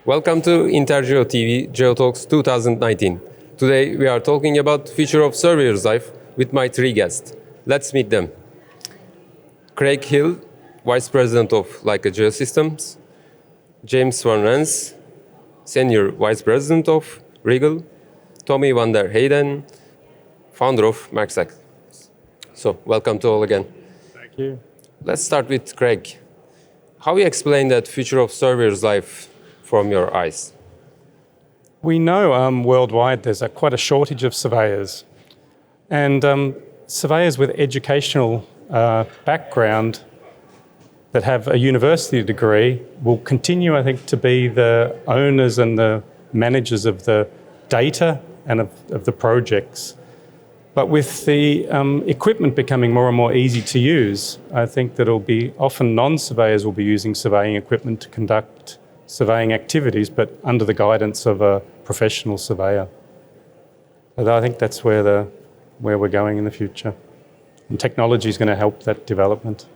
Welcome to INTERGEO TV GeoTalks 2019. Today we are talking about the future of Surveyors Life with my three guests. Let's meet them. Craig Hill, Vice President of Leica Geosystems. James van Rens, Senior Vice President of Regal. Tommy van der Heijden, founder of Marxact. So, welcome to all again. Thank you. Let's start with Craig. How do you explain that future of Surveyors Life from your eyes? We know worldwide there's quite a shortage of surveyors. And surveyors with educational background that have a university degree will continue, I think, to be the owners and the managers of the data and of the projects. But with the equipment becoming more and more easy to use, I think that it'll be often non-surveyors will be using surveying equipment to conduct surveying activities, but under the guidance of a professional surveyor. So I think that's where we're going in the future. And technology is going to help that development.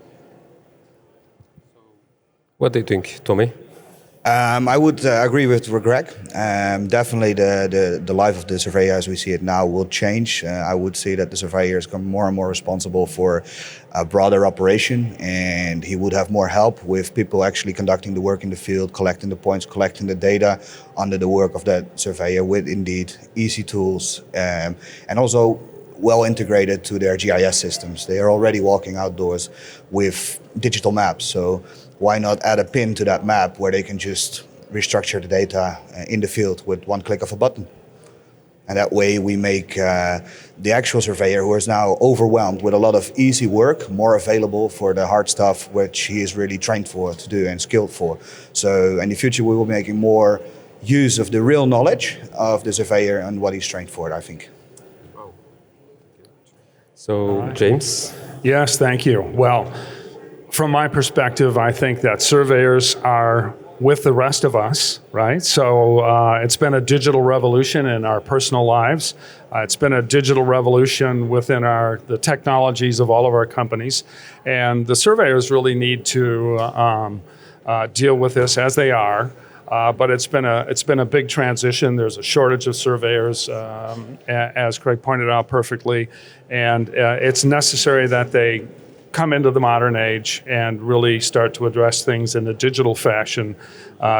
What do you think, Tommy? I would agree with Greg. Definitely the life of the surveyor as we see it now will change. I would say that the surveyor is becoming more and more responsible for a broader operation, and he would have more help with people actually conducting the work in the field, collecting the points, collecting the data under the work of that surveyor with indeed easy tools and also well integrated to their GIS systems. They are already walking outdoors with digital maps, so why not add a pin to that map where they can just restructure the data in the field with one click of a button? And that way we make the actual surveyor, who is now overwhelmed with a lot of easy work, more available for the hard stuff which he is really trained for to do and skilled for. So in the future we will be making more use of the real knowledge of the surveyor and what he's trained for, I think. So, James? Yes, thank you. Well, from my perspective, I think that surveyors are with the rest of us, right? So it's been a digital revolution in our personal lives. It's been a digital revolution within the technologies of all of our companies. And the surveyors really need to deal with this as they are. But it's been a big transition. There's a shortage of surveyors, as Craig pointed out perfectly. And it's necessary that they come into the modern age and really start to address things in a digital fashion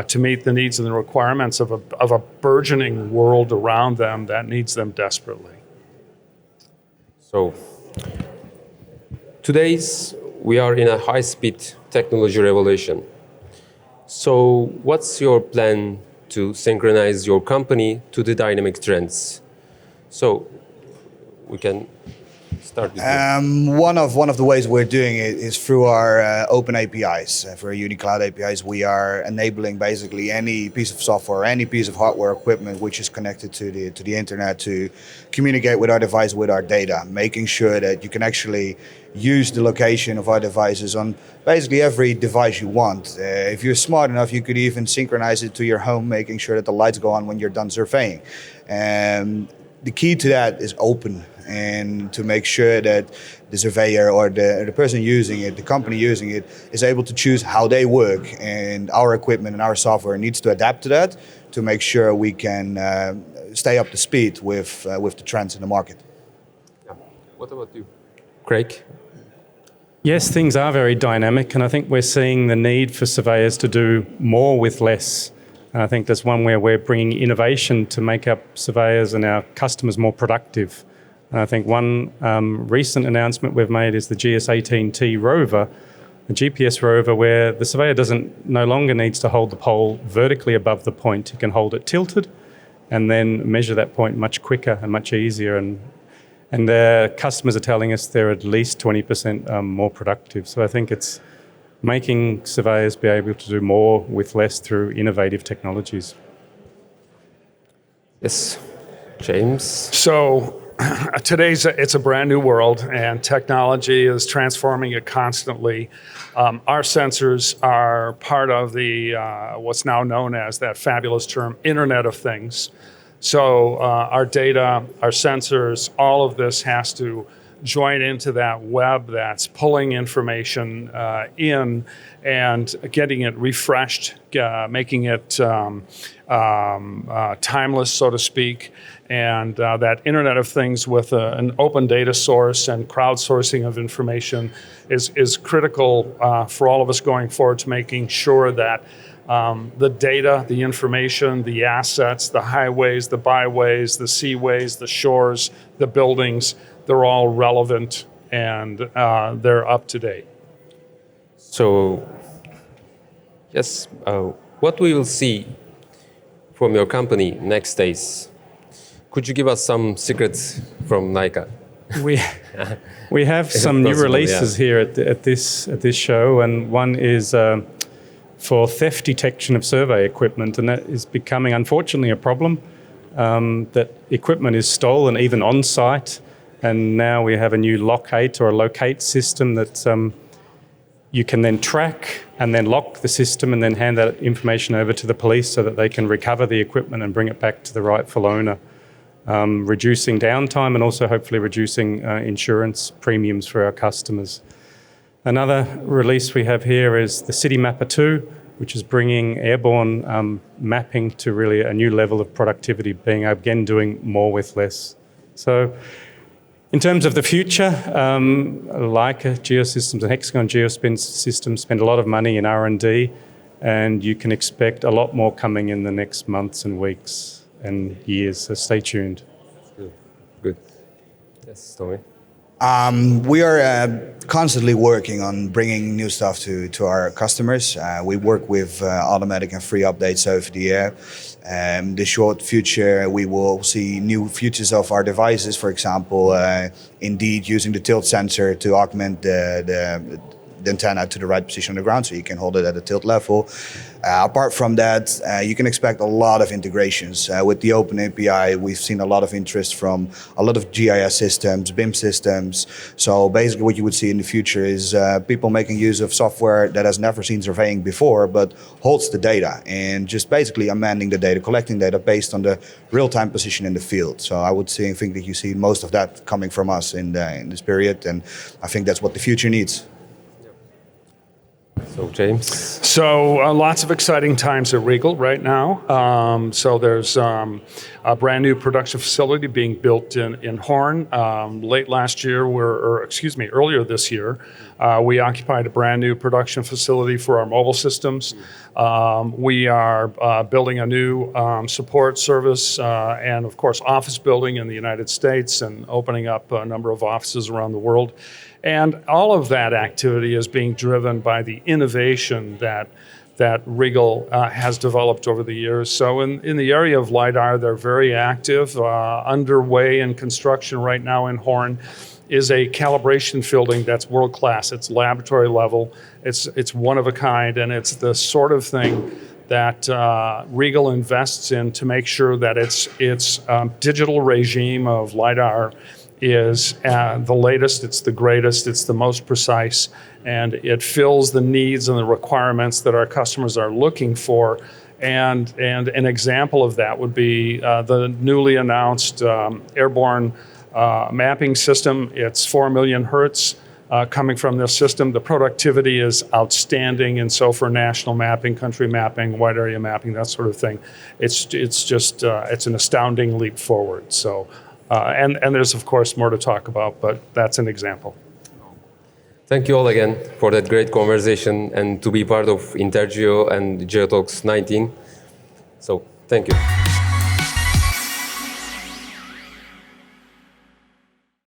to meet the needs and the requirements of a burgeoning world around them that needs them desperately. So, we are in a high-speed technology revolution. So, what's your plan to synchronize your company to the dynamic trends? So, we can start with one of the ways we're doing it is through our open APIs. For our UniCloud APIs, we are enabling basically any piece of software, any piece of hardware equipment which is connected to the internet to communicate with our device, with our data, making sure that you can actually use the location of our devices on basically every device you want. If you're smart enough, you could even synchronize it to your home, making sure that the lights go on when you're done surveying. The key to that is open, and to make sure that the surveyor or the person using it, the company using it, is able to choose how they work, and our equipment and our software needs to adapt to that to make sure we can stay up to speed with the trends in the market. Yeah. What about you, Craig? Yes, things are very dynamic, and I think we're seeing the need for surveyors to do more with less. And I think that's one where we're bringing innovation to make our surveyors and our customers more productive. And I think one recent announcement we've made is the GS18T rover, a GPS rover where the surveyor no longer needs to hold the pole vertically above the point. He can hold it tilted and then measure that point much quicker and much easier. And the customers are telling us they're at least 20% more productive. So I think it's making surveyors be able to do more with less through innovative technologies. Yes, James? So it's a brand new world, and technology is transforming it constantly. Our sensors are part of the what's now known as that fabulous term, Internet of Things. So our data, our sensors, all of this has to join into that web that's pulling information in and getting it refreshed, making it timeless, so to speak. And that Internet of Things with an open data source and crowdsourcing of information is critical for all of us going forward to making sure that the data, the information, the assets, the highways, the byways, the seaways, the shores, the buildings, they're all relevant and they're up to date. So, yes, what we will see from your company next days? Could you give us some secrets from Leica? We have some new releases here at this show, and one is for theft detection of survey equipment, and that is becoming, unfortunately, a problem. That equipment is stolen even on site, and now we have a new locate or a locate system that you can then track and then lock the system and then hand that information over to the police so that they can recover the equipment and bring it back to the rightful owner. Reducing downtime and also hopefully reducing insurance premiums for our customers. Another release we have here is the City Mapper 2, which is bringing airborne mapping to really a new level of productivity, being again doing more with less. So in terms of the future, Leica Geosystems and Hexagon Geosystems spend a lot of money in R&D, and you can expect a lot more coming in the next months and weeks and years, so stay tuned. Good. Yes, Tommy. We are constantly working on bringing new stuff to our customers. We work with automatic and free updates over the air. The short future, we will see new features of our devices, for example, indeed using the tilt sensor to augment the antenna to the right position on the ground, so you can hold it at a tilt level. Apart from that, you can expect a lot of integrations. With the Open API, we've seen a lot of interest from a lot of GIS systems, BIM systems. So basically what you would see in the future is people making use of software that has never seen surveying before, but holds the data and just basically amending the data, collecting data based on the real-time position in the field. So I would think that you see most of that coming from us in this period, and I think that's what the future needs. So, James? So lots of exciting times at Regal right now. So there's a brand new production facility being built in Hoorn. Late last year, earlier this year, we occupied a brand new production facility for our mobile systems. We are building a new support service and, of course, office building in the United States and opening up a number of offices around the world. And all of that activity is being driven by the innovation that Regal has developed over the years. So in the area of LiDAR, they're very active. Underway in construction right now in Hoorn is a calibration fielding that's world-class. It's laboratory level, it's one of a kind, and it's the sort of thing that Regal invests in to make sure that its digital regime of LiDAR is the latest, it's the greatest, it's the most precise, and it fills the needs and the requirements that our customers are looking for. And an example of that would be the newly announced airborne mapping system. It's 4 million hertz coming from this system. The productivity is outstanding, and so for national mapping, country mapping, wide area mapping, that sort of thing, it's an astounding leap forward. So. And there's, of course, more to talk about, but that's an example. Thank you all again for that great conversation and to be part of INTERGEO and GeoTalks 19. So, thank you.